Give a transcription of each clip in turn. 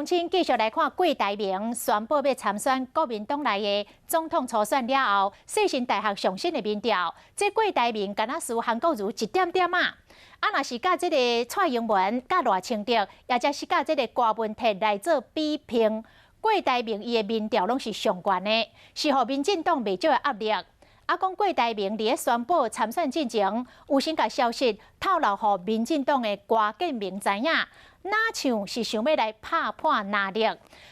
亲继续来看郭台铭宣布要参选国民党内的总统初选了后，世新大学上新的民调，这郭台铭敢若输韩国瑜一点点啊！若是甲这个蔡英文、甲赖清德，也则是甲这个郭文哲来做比拼，郭台铭伊的民调拢是上悬的，是互民进党袂少的压力。讲郭台铭伫咧宣布参选进前，有先甲消息透露互民进党的郭建明知影。哪像是想要来拍破压力？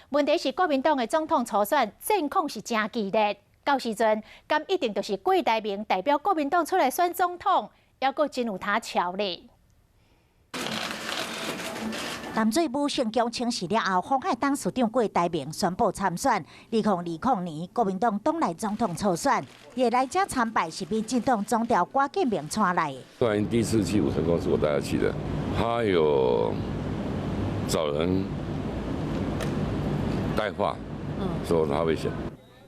问题是国民党的总统初选战况是真激烈，到时阵敢一定就是郭台铭代表国民党出来选总统，还阁真有他瞧咧。淡水武圣宫请示了后，鸿海党市长郭台铭宣布参选2020年国民党党内总统初选，也来这参拜是民进党总调郭建明带来的。段英第一次去武成宫是我带他去的，他有找人带话，说他会选。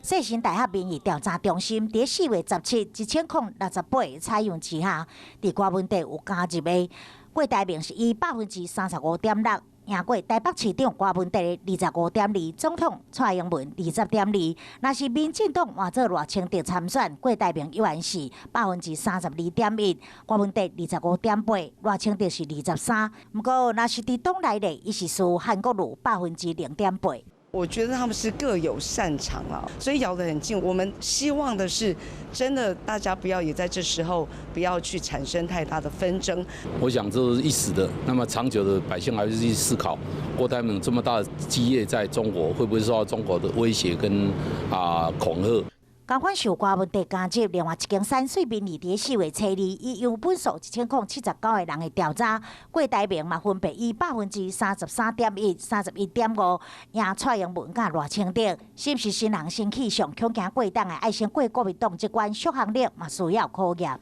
世新大学民意调查中心伫4月17，1068采用之下，伫郭文哲有加入的郭台铭是以35.6%赢过台北市长郭文哲25.2%，总统蔡英文20.2%。若是民进党换做赖清德参选，郭台铭依然是32.1%，郭文哲25.8%，赖清德是23%。不过，若是伫党内咧，伊是输韩国瑜0.8%。我觉得他们是各有擅长啊，所以咬得很近。我们希望的是，真的大家不要也在这时候不要去产生太大的纷争。我想这是一时的，那么长久的百姓还是去思考，郭台铭这么大的基业在中国，会不会受到中国的威胁跟恐吓？同款受郭文哲加入，另外一间山水民意伫4月7日，以样本数1079个人的调查，郭台铭嘛分别以33.1%、31.5%赢蔡英文甲赖清德，是不是新人新气象，恐惊过党的爱先过国民党这关续航力嘛需要考验。